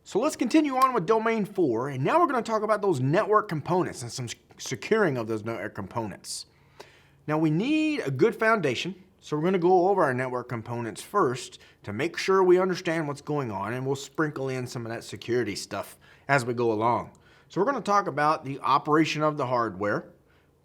So let's continue on with domain 4, and now we're going to talk about those network components and some securing of those network components. Now we need a good foundation, so we're going to go over our network components first to make sure we understand what's going on, and we'll sprinkle in some of that security stuff as we go along. So we're going to talk about the operation of the hardware,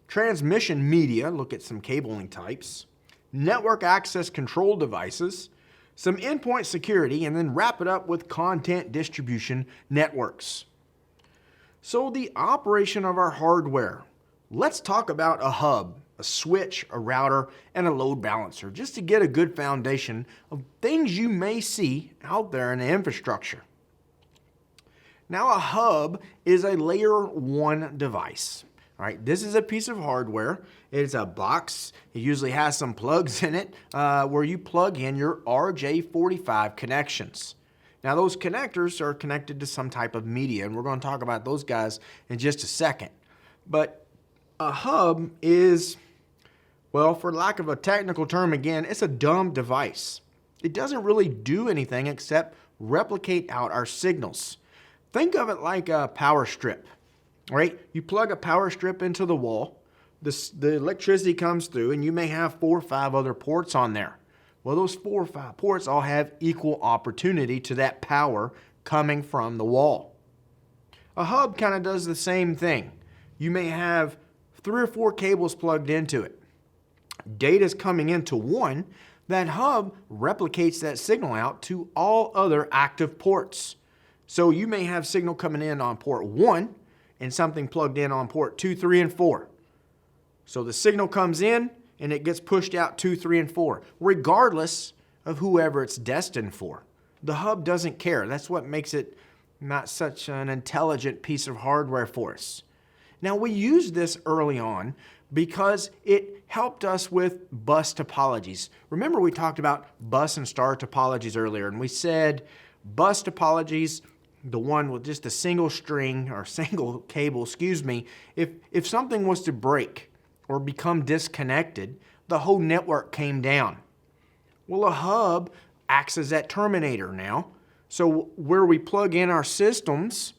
transmission media, look at some cabling types, network access control devices, some endpoint security, and then wrap it up with content distribution networks. So the operation of our hardware. Let's talk about a hub, a switch, a router, and a load balancer, just to get a good foundation of things you may see out there in the infrastructure. Now a hub is a layer 1 device. All right, this is a piece of hardware. It's a box. It usually has some plugs in it where you plug in your RJ45 connections. Now those connectors are connected to some type of media, and we're going to talk about those guys in just a second. But a hub is, well, for lack of a technical term again, it's a dumb device. It doesn't really do anything except replicate out our signals. Think of it like a power strip. Right? You plug a power strip into the wall, the electricity comes through, and you may have 4 or 5 other ports on there. Well, those 4 or 5 ports all have equal opportunity to that power coming from the wall. A hub kind of does the same thing. You may have 3 or 4 cables plugged into it. Data's coming into one. That hub replicates that signal out to all other active ports. So you may have signal coming in on port 1, and something plugged in on port 2, 3, and 4. So the signal comes in and it gets pushed out 2, 3, and 4, regardless of whoever it's destined for. The hub doesn't care. That's what makes it not such an intelligent piece of hardware for us. Now we used this early on because it helped us with bus topologies. Remember we talked about bus and star topologies earlier, and we said bus topologies, the one with just a single string or single cable, if something was to break or become disconnected, the whole network came down. Well, a hub acts as that terminator now. So where we plug in our systems,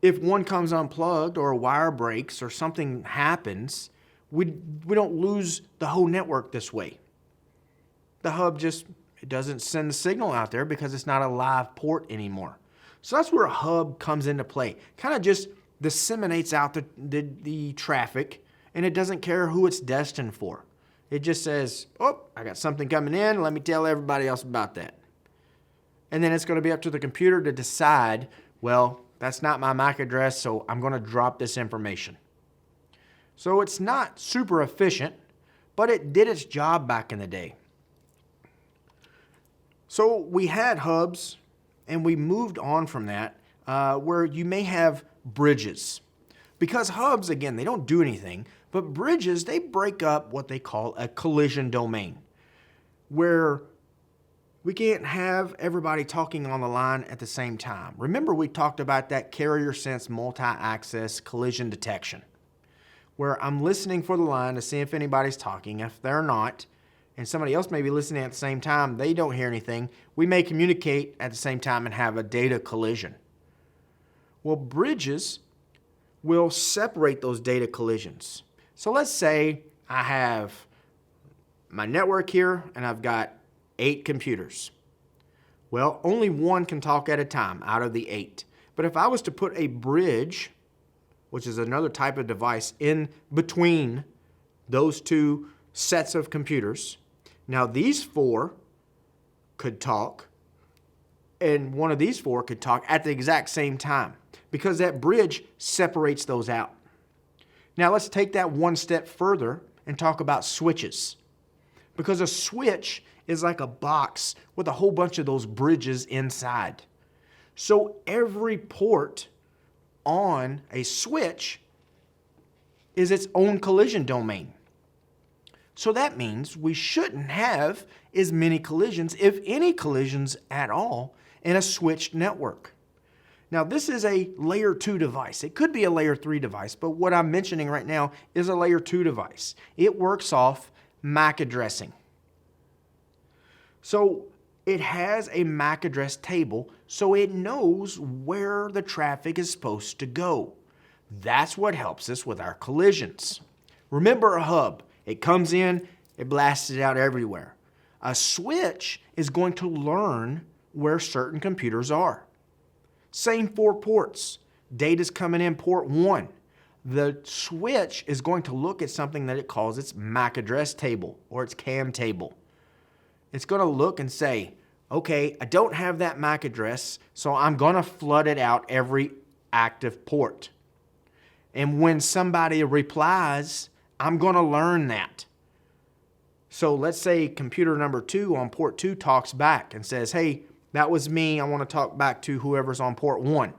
if one comes unplugged or a wire breaks or something happens, we don't lose the whole network this way. The hub it doesn't send the signal out there because it's not a live port anymore. So that's where a hub comes into play. Kind of just disseminates out the traffic, and it doesn't care who it's destined for. It just says, oh, I got something coming in. Let me tell everybody else about that. And then it's going to be up to the computer to decide, well, that's not my MAC address, so I'm going to drop this information. So it's not super efficient, but it did its job back in the day. So we had hubs, and we moved on from that where you may have bridges. Because hubs, again, they don't do anything, but bridges, they break up what they call a collision domain, where we can't have everybody talking on the line at the same time. Remember we talked about that carrier sense multi-access collision detection, where I'm listening for the line to see if anybody's talking. If they're not, and somebody else may be listening at the same time, they don't hear anything, we may communicate at the same time and have a data collision. Well, bridges will separate those data collisions. So let's say I have my network here and I've got 8 computers. Well, only one can talk at a time out of the 8. But if I was to put a bridge, which is another type of device, in between those 2 sets of computers, now these 4 could talk, and one of these 4 could talk at the exact same time, because that bridge separates those out. Now let's take that one step further and talk about switches. Because a switch is like a box with a whole bunch of those bridges inside. So every port on a switch is its own collision domain. So that means we shouldn't have as many collisions, if any collisions at all, in a switched network. Now this is a layer 2 device. It could be a layer 3 device, but what I'm mentioning right now is a layer 2 device. It works off MAC addressing. So it has a MAC address table so it knows where the traffic is supposed to go. That's what helps us with our collisions. Remember a hub. It comes in, it blasts it out everywhere. A switch is going to learn where certain computers are. Same for ports. Data's coming in port 1. The switch is going to look at something that it calls its MAC address table or its CAM table. It's going to look and say, okay, I don't have that MAC address, so I'm going to flood it out every active port. And when somebody replies, I'm going to learn that. So let's say computer number 2 on port 2 talks back and says, hey, that was me. I want to talk back to whoever's on port 1.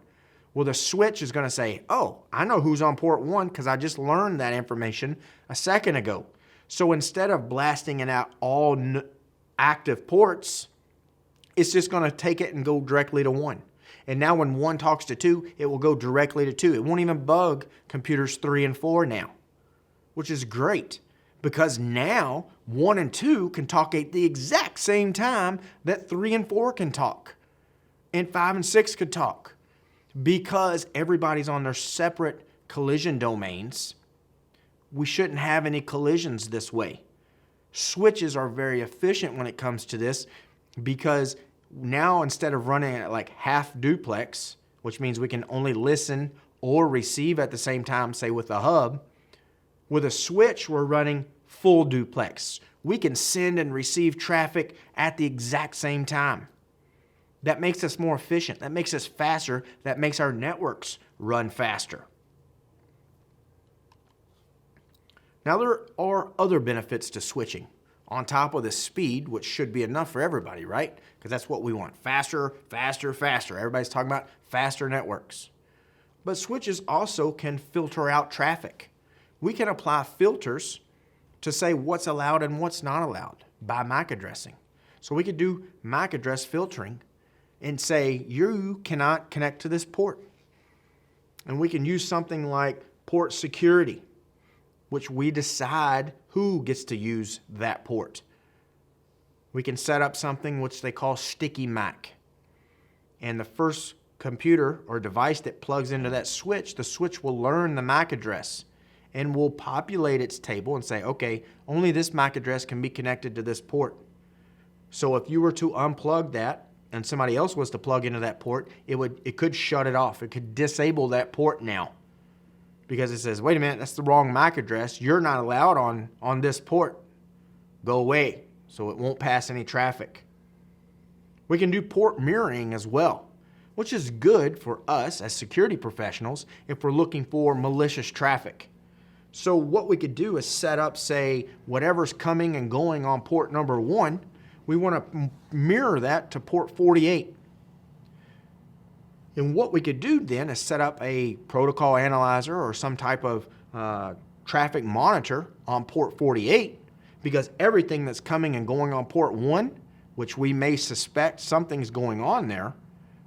Well, the switch is going to say, oh, I know who's on port 1 because I just learned that information a second ago. So instead of blasting it out all active ports, it's just going to take it and go directly to 1. And now when 1 talks to 2, it will go directly to 2. It won't even bug computers 3 and 4 now, which is great because now 1 and 2 can talk at the exact same time that 3 and 4 can talk, and 5 and 6 could talk. Because everybody's on their separate collision domains, we shouldn't have any collisions this way. Switches are very efficient when it comes to this because now instead of running at like half duplex, which means we can only listen or receive at the same time, say with a hub, with a switch we're running full duplex. We can send and receive traffic at the exact same time. That makes us more efficient. That makes us faster. That makes our networks run faster. Now, there are other benefits to switching on top of the speed, which should be enough for everybody, right? Because that's what we want. Faster, faster, faster. Everybody's talking about faster networks. But switches also can filter out traffic. We can apply filters to say what's allowed and what's not allowed by MAC addressing. So we could do MAC address filtering and say, you cannot connect to this port. And we can use something like port security, which we decide who gets to use that port. We can set up something which they call sticky MAC. And the first computer or device that plugs into that switch, the switch will learn the MAC address and will populate its table and say, okay, only this MAC address can be connected to this port. So if you were to unplug that, and somebody else was to plug into that port, it could shut it off. It could disable that port now because it says, wait a minute, that's the wrong MAC address. You're not allowed on this port. Go away, so it won't pass any traffic. We can do port mirroring as well, which is good for us as security professionals if we're looking for malicious traffic. So what we could do is set up, say, whatever's coming and going on port number 1, we want to mirror that to port 48. And what we could do then is set up a protocol analyzer or some type of traffic monitor on port 48, because everything that's coming and going on port 1, which we may suspect something's going on there,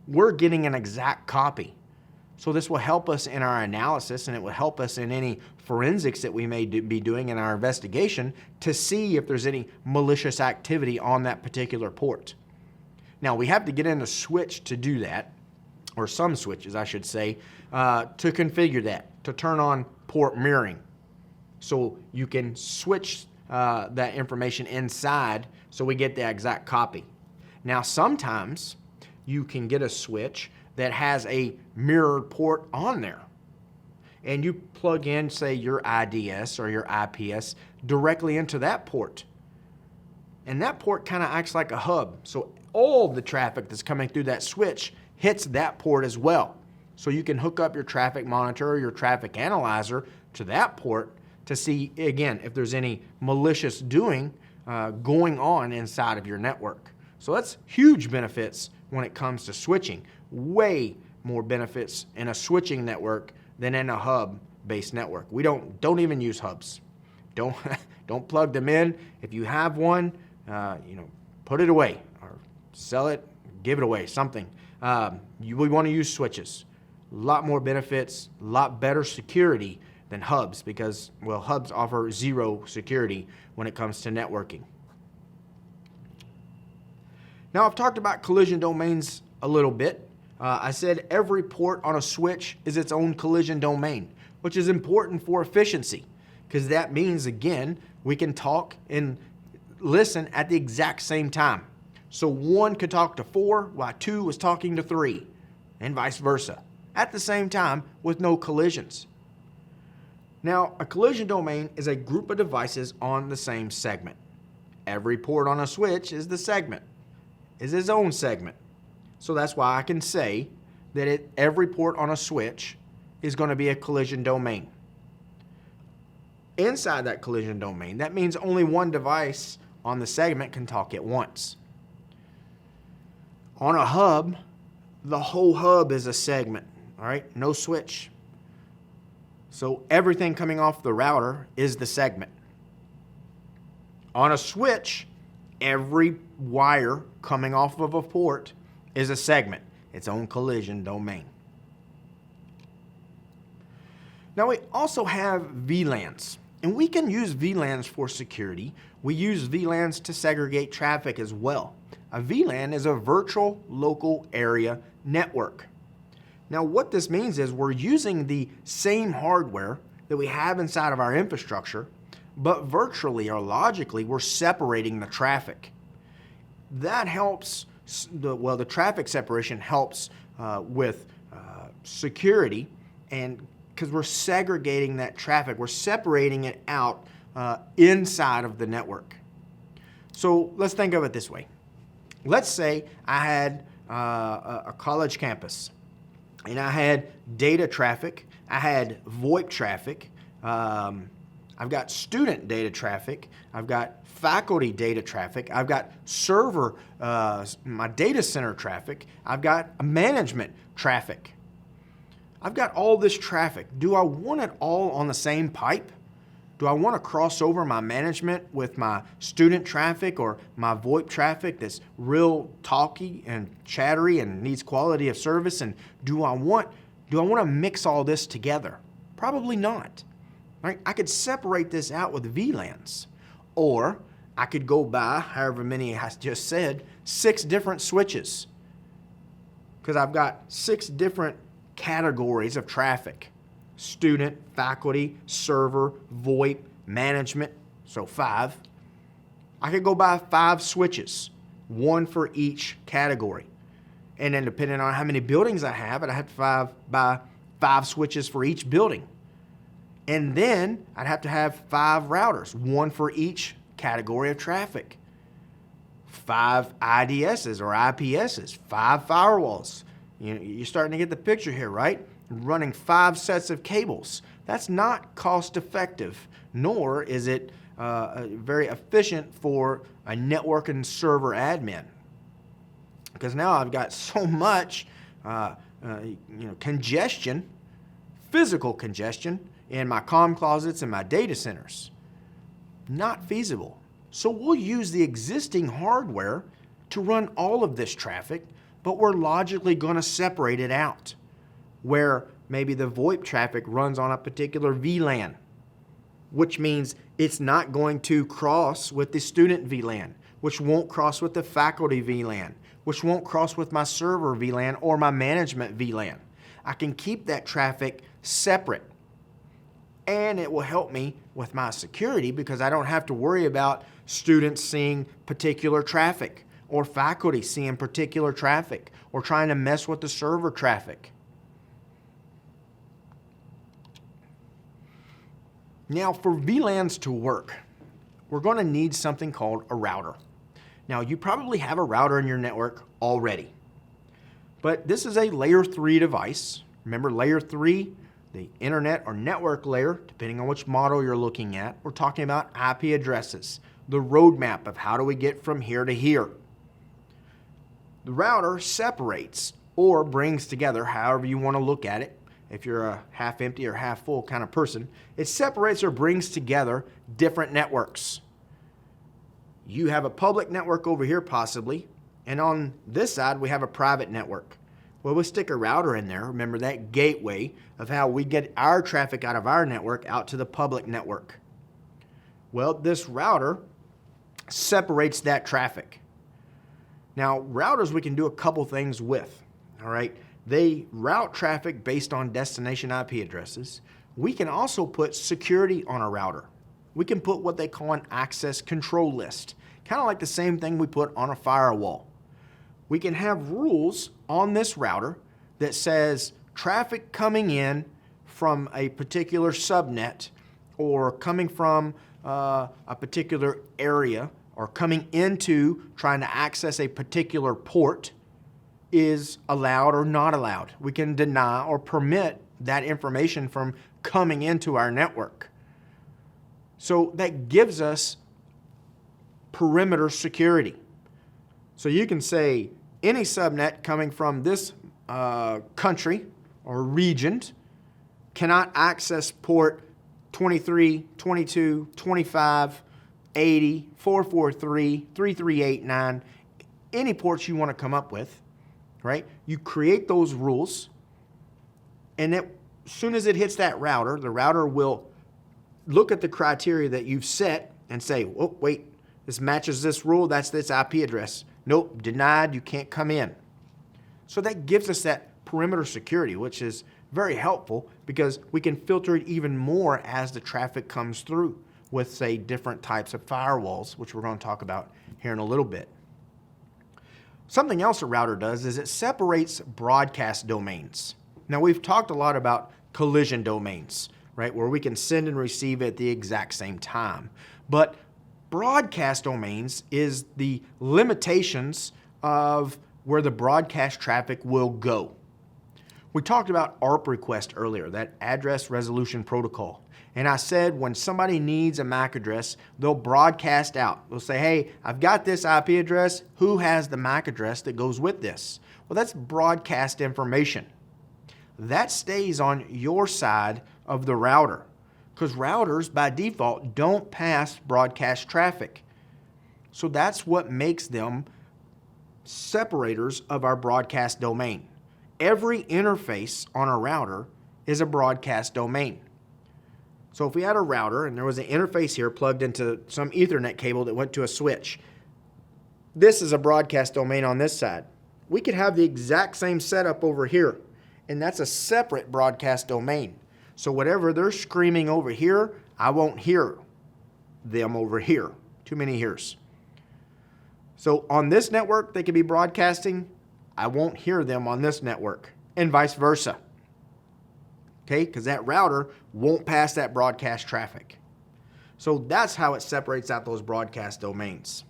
we're getting an exact copy. So this will help us in our analysis, and it will help us in any forensics that we may be doing in our investigation to see if there's any malicious activity on that particular port. Now, we have to get in a switch to do that, or some switches, I should say, to configure that, to turn on port mirroring. So you can switch that information inside so we get the exact copy. Now, sometimes you can get a switch that has a mirrored port on there. And you plug in, say, your IDS or your IPS directly into that port. And that port kind of acts like a hub. So all the traffic that's coming through that switch hits that port as well. So you can hook up your traffic monitor or your traffic analyzer to that port to see, again, if there's any malicious doing going on inside of your network. So that's huge benefits when it comes to switching. Way more benefits in a switching network than in a hub-based network. We don't even use hubs. Don't plug them in. If you have one, put it away or sell it, give it away, something. We want to use switches. A lot more benefits, a lot better security than hubs because, well, hubs offer zero security when it comes to networking. Now, I've talked about collision domains a little bit. I said every port on a switch is its own collision domain, which is important for efficiency, because that means, again, we can talk and listen at the exact same time. So 1 could talk to 4 while 2 was talking to 3, and vice versa, at the same time with no collisions. Now, a collision domain is a group of devices on the same segment. Every port on a switch is the segment, is its own segment. So that's why I can say that every port on a switch is going to be a collision domain. Inside that collision domain, that means only one device on the segment can talk at once. On a hub, the whole hub is a segment, all right? No switch. So everything coming off the router is the segment. On a switch, every wire coming off of a port is a segment, its own collision domain. Now we also have VLANs, and we can use VLANs for security. We use VLANs to segregate traffic as well. A VLAN is a virtual local area network. Now what this means is we're using the same hardware that we have inside of our infrastructure, but virtually or logically we're separating the traffic. That helps, the traffic separation helps with security, and because we're segregating that traffic, we're separating it out inside of the network. So let's think of it this way. Let's say I had a college campus, and I had data traffic, I had VoIP traffic, I've got student data traffic, I've got faculty data traffic, I've got server, my data center traffic, I've got management traffic. I've got all this traffic. Do I want it all on the same pipe? Do I want to cross over my management with my student traffic or my VoIP traffic that's real talky and chattery and needs quality of service? And do I want to mix all this together? Probably not. Right? I could separate this out with VLANs, or I could go buy, however many I just said, 6 different switches, because I've got 6 different categories of traffic: student, faculty, server, VoIP, management, so 5. I could go buy 5 switches, 1 for each category. And then depending on how many buildings I have, I'd have to buy 5 switches for each building. And then I'd have to have 5 routers, 1 for each category of traffic. 5 IDSs or IPSs, 5 firewalls. You're starting to get the picture here, right? Running 5 sets of cables. That's not cost effective, nor is it very efficient for a network and server admin. Because now I've got so much congestion, physical congestion, in my comm closets and my data centers. Not feasible. So we'll use the existing hardware to run all of this traffic, but we're logically going to separate it out, where maybe the VoIP traffic runs on a particular VLAN, which means it's not going to cross with the student VLAN, which won't cross with the faculty VLAN, which won't cross with my server VLAN or my management VLAN. I can keep that traffic separate, and it will help me with my security because I don't have to worry about students seeing particular traffic or faculty seeing particular traffic or trying to mess with the server traffic. Now, for VLANs to work, we're going to need something called a router. Now, you probably have a router in your network already, but this is a layer 3 device. Remember, layer 3, the internet or network layer, depending on which model you're looking at, we're talking about IP addresses, the roadmap of how do we get from here to here. The router separates or brings together, however you want to look at it. If you're a half empty or half full kind of person, it separates or brings together different networks. You have a public network over here possibly, and on this side we have a private network. Well, we'll stick a router in there, remember that gateway of how we get our traffic out of our network out to the public network. Well, this router separates that traffic. Now, routers we can do a couple things with, all right? They route traffic based on destination IP addresses. We can also put security on a router. We can put what they call an access control list, kind of like the same thing we put on a firewall. We can have rules on this router that says traffic coming in from a particular subnet or coming from a particular area or coming into trying to access a particular port is allowed or not allowed. We can deny or permit that information from coming into our network. So that gives us perimeter security. So you can say any subnet coming from this country or region cannot access port 23, 22, 25, 80, 443, 3389, any ports you want to come up with, right? You create those rules, and as soon as it hits that router, the router will look at the criteria that you've set and say, oh, wait, this matches this rule, that's this IP address. Nope, denied, you can't come in. So that gives us that perimeter security, which is very helpful because we can filter it even more as the traffic comes through with, say, different types of firewalls, which we're going to talk about here in a little bit. Something else a router does is it separates broadcast domains. Now, we've talked a lot about collision domains, right, where we can send and receive at the exact same time. But broadcast domains is the limitations of where the broadcast traffic will go. We talked about ARP request earlier, that address resolution protocol. And I said when somebody needs a MAC address, they'll broadcast out. They'll say, hey, I've got this IP address. Who has the MAC address that goes with this? Well, that's broadcast information. That stays on your side of the router because routers by default don't pass broadcast traffic. So that's what makes them separators of our broadcast domain. Every interface on a router is a broadcast domain. So if we had a router and there was an interface here plugged into some Ethernet cable that went to a switch, this is a broadcast domain on this side. We could have the exact same setup over here, and that's a separate broadcast domain. So whatever they're screaming over here, I won't hear them over here. Too many hears. So on this network, they could be broadcasting. I won't hear them on this network, and vice versa. Okay, because that router won't pass that broadcast traffic. So that's how it separates out those broadcast domains.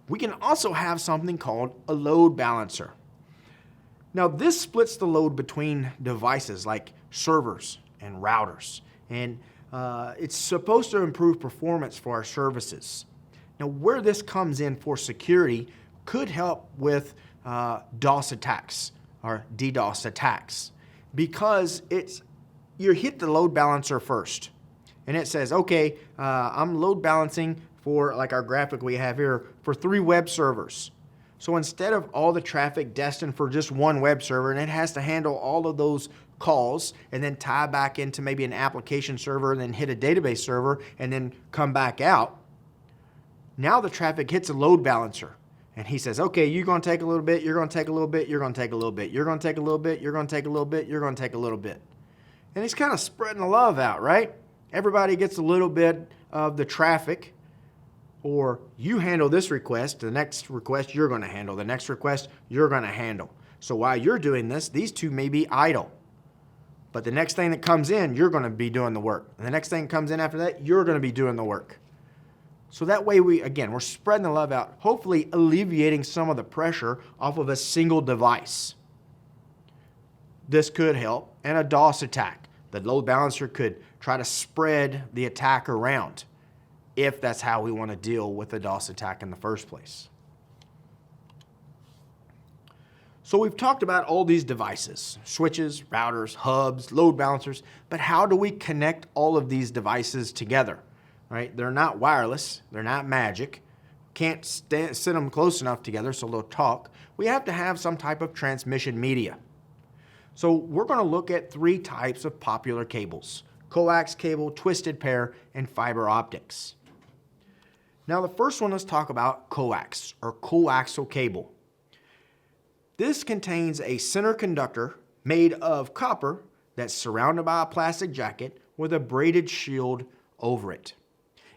We can also have something called a load balancer. Now this splits the load between devices like servers and routers, and it's supposed to improve performance for our services. Now where this comes in for security could help with DOS attacks or DDoS attacks, because you hit the load balancer first, and it says, okay, I'm load balancing for, like our graphic we have here, for 3 web servers. So instead of all the traffic destined for just one web server, and it has to handle all of those calls and then tie back into maybe an application server and then hit a database server and then come back out, now the traffic hits a load balancer. And he says, okay, you're going to take a little bit, you're going to take a little bit, you're going to take a little bit, you're going to take a little bit, you're going to take a little bit, you're going to take a little bit. And he's kind of spreading the love out, right? Everybody gets a little bit of the traffic, or you handle this request, the next request you're going to handle, the next request you're going to handle. So while you're doing this, these two may be idle. But the next thing that comes in, you're going to be doing the work. And the next thing that comes in after that, you're going to be doing the work. So that way we're spreading the love out, hopefully alleviating some of the pressure off of a single device. This could help. And a DOS attack. The load balancer could try to spread the attack around if that's how we want to deal with a DOS attack in the first place. So we've talked about all these devices, switches, routers, hubs, load balancers, but how do we connect all of these devices together? Right? They're not wireless. They're not magic. Can't sit them close enough together so they'll talk. We have to have some type of transmission media. So we're going to look at 3 types of popular cables: coax cable, twisted pair, and fiber optics. Now the first one, let's talk about coax or coaxial cable. This contains a center conductor made of copper that's surrounded by a plastic jacket with a braided shield over it.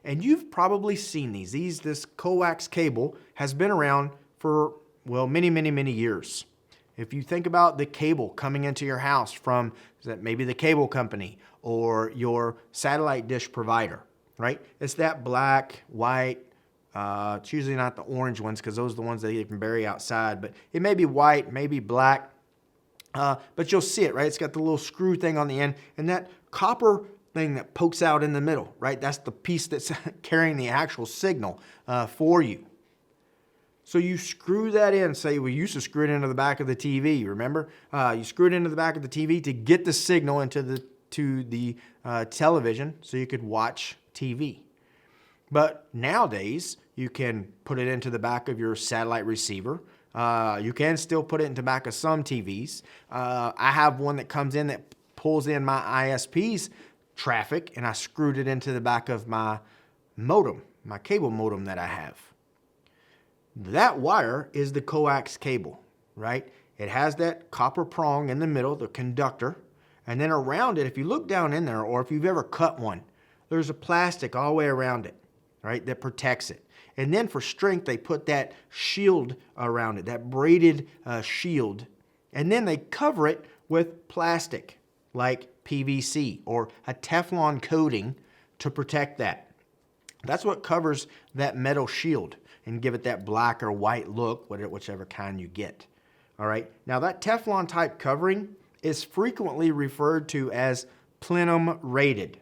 And you've probably seen these. This coax cable has been around for, well, many, many, many years. If you think about the cable coming into your house from maybe the cable company or your satellite dish provider, right? It's that black, white, it's usually not the orange ones because those are the ones that you can bury outside, but it may be white, maybe black, but you'll see it, right? It's got the little screw thing on the end and that copper thing that pokes out in the middle, right? That's the piece that's carrying the actual signal for you. So you screw that in. Say we used to screw it into the back of the TV. Remember, you screw it into the back of the TV to get the signal into the television, so you could watch TV. But nowadays you can put it into the back of your satellite receiver. You can still put it into the back of some TVs. I have one that comes in that pulls in my ISP's traffic, and I screwed it into the back of my modem, my cable modem that I have. That wire is the coax cable, right? It has that copper prong in the middle, the conductor, and then around it, if you look down in there, or if you've ever cut one, there's a plastic all the way around it, right, that protects it. And then for strength, they put that shield around it, that braided shield, and then they cover it with plastic, like PVC or a Teflon coating to protect that. That's what covers that metal shield and give it that black or white look, whichever kind you get. All right. Now that Teflon type covering is frequently referred to as plenum rated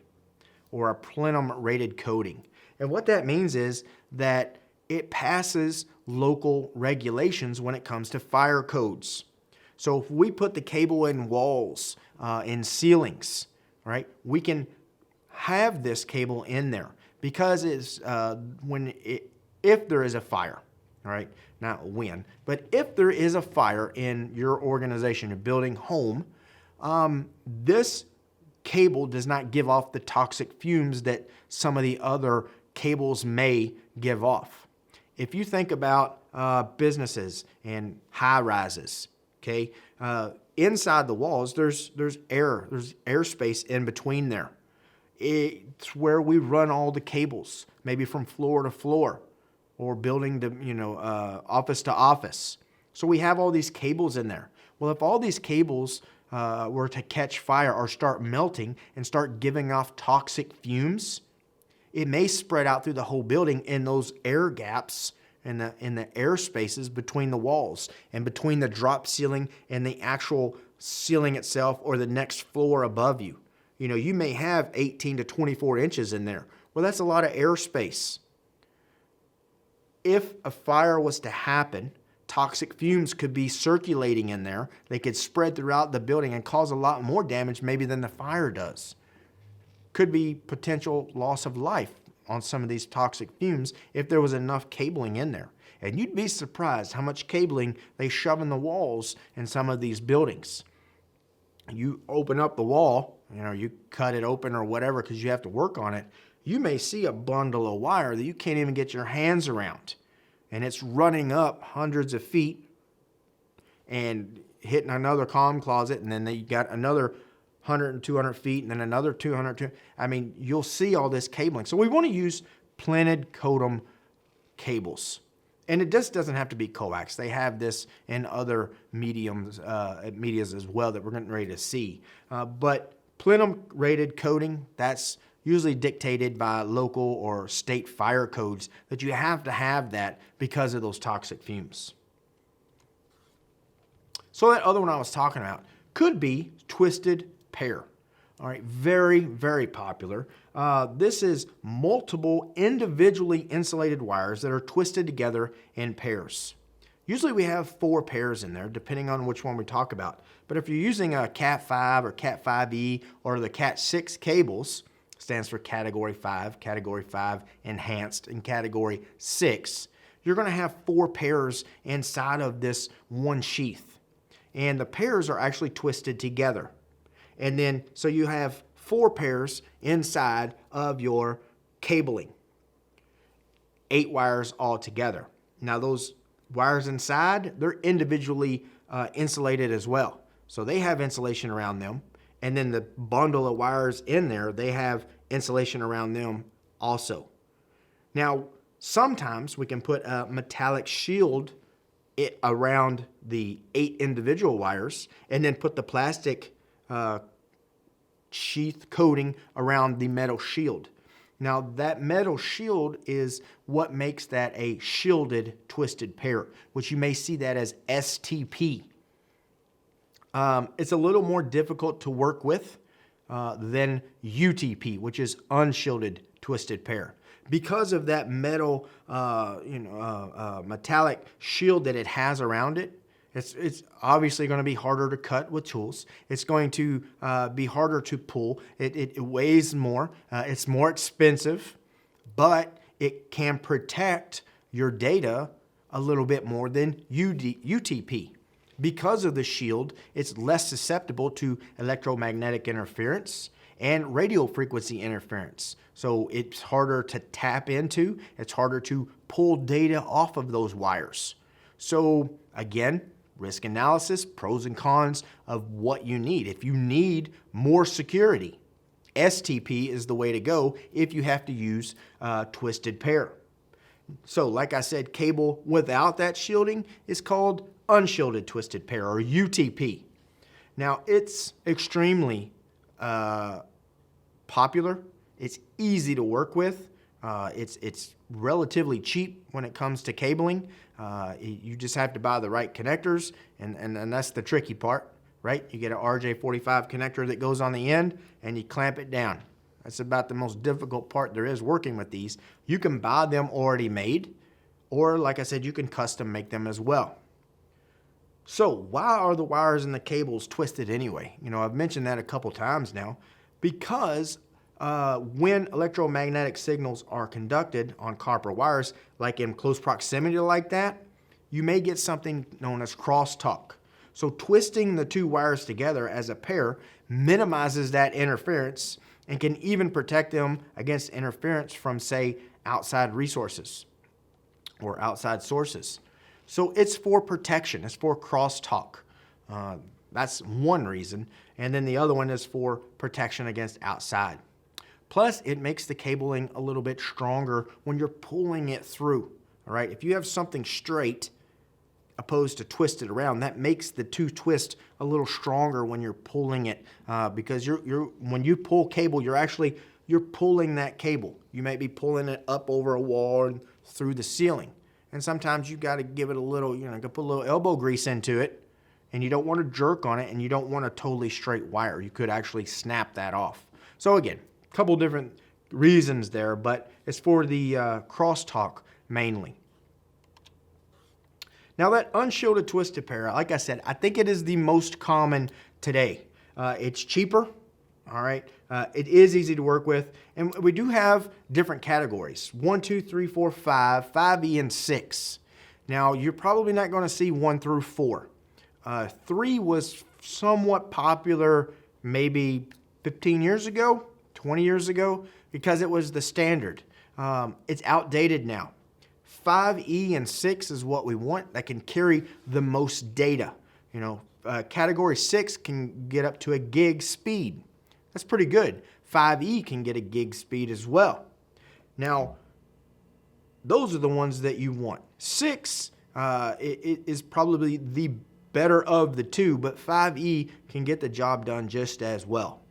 or a plenum rated coating. And what that means is that it passes local regulations when it comes to fire codes. So if we put the cable in walls, in ceilings, right, we can have this cable in there because it's if there is a fire, all right, not when, but if there is a fire in your organization, your building, home, this cable does not give off the toxic fumes that some of the other cables may give off. If you think about businesses and high rises, okay, inside the walls, there's airspace in between there. It's where we run all the cables, maybe from floor to floor or building to, office to office. So we have all these cables in there. Well, if all these cables were to catch fire or start melting and start giving off toxic fumes, it may spread out through the whole building in those air gaps in the air spaces between the walls and between the drop ceiling and the actual ceiling itself or the next floor above you. You know, you may have 18 to 24 inches in there. Well, that's a lot of airspace. If a fire was to happen, toxic fumes could be circulating in there. They could spread throughout the building and cause a lot more damage maybe than the fire does. Could be potential loss of life on some of these toxic fumes if there was enough cabling in there. And you'd be surprised how much cabling they shove in the walls in some of these buildings. You open up the wall, you cut it open or whatever because you have to work on it. You may see a bundle of wire that you can't even get your hands around. And it's running up hundreds of feet and hitting another comm closet, and then you got another 100 and 200 feet, and then another 200. I mean, you'll see all this cabling. So we want to use plenum coatum cables. And it just doesn't have to be coax. They have this in other medias as well that we're getting ready to see. But plenum rated coating, that's usually dictated by local or state fire codes that you have to have that because of those toxic fumes. So that other one I was talking about could be twisted pair. All right, very, very popular. This is multiple individually insulated wires that are twisted together in pairs. Usually we have 4 pairs in there, depending on which one we talk about. But if you're using a Cat 5 or Cat 5e or the Cat 6 cables, stands for Category 5 Enhanced, and Category 6, you're going to have 4 pairs inside of this one sheath. And the pairs are actually twisted together. And then, so you have 4 pairs inside of your cabling. 8 wires all together. Now those wires inside, they're individually insulated as well. So they have insulation around them. And then the bundle of wires in there, they have insulation around them also. Now, sometimes we can put a metallic shield around the 8 individual wires and then put the plastic sheath coating around the metal shield. Now, that metal shield is what makes that a shielded twisted pair, which you may see that as STP. It's a little more difficult to work with than UTP, which is unshielded twisted pair. Because of that metal, metallic shield that it has around it, it's obviously going to be harder to cut with tools. It's going to be harder to pull. It weighs more. It's more expensive, but it can protect your data a little bit more than UTP. Because of the shield, it's less susceptible to electromagnetic interference and radio frequency interference. So it's harder to tap into, it's harder to pull data off of those wires. So again, risk analysis, pros and cons of what you need. If you need more security, STP is the way to go if you have to use twisted pair. So like I said, cable without that shielding is called unshielded twisted pair, or UTP. Now it's extremely popular. It's easy to work with. It's relatively cheap when it comes to cabling. You just have to buy the right connectors, and that's the tricky part, right? You get an RJ45 connector that goes on the end, and you clamp it down. That's about the most difficult part there is working with these. You can buy them already made, or like I said, you can custom make them as well. So why are the wires and the cables twisted anyway? I've mentioned that a couple times now. Because when electromagnetic signals are conducted on copper wires, like in close proximity like that, you may get something known as crosstalk. So twisting the 2 wires together as a pair minimizes that interference and can even protect them against interference from, say, outside resources or outside sources. So it's for protection, it's for crosstalk. That's one reason. And then the other one is for protection against outside. Plus, it makes the cabling a little bit stronger when you're pulling it through. All right, if you have something straight opposed to twisted around, that makes the 2 twists a little stronger when you're pulling it, because when you pull cable, you're pulling that cable. You may be pulling it up over a wall and through the ceiling. And sometimes you got to give it a little, put a little elbow grease into it, and you don't want to jerk on it, and you don't want a totally straight wire. You could actually snap that off. So again, a couple different reasons there, but it's for the crosstalk mainly. Now that unshielded twisted pair, like I said, I think it is the most common today. It's cheaper, all right? It is easy to work with, and we do have different categories: 1, 2, 3, 4, 5, 5E, and 6. Now you're probably not going to see 1 through 4. 3 was somewhat popular maybe 15 years ago, 20 years ago, because it was the standard. It's outdated now. 5E and 6 is what we want that can carry the most data. Category 6 can get up to a gig speed. That's pretty good. 5E can get a gig speed as well. Now, those are the ones that you want. 6 it is probably the better of the 2, but 5E can get the job done just as well.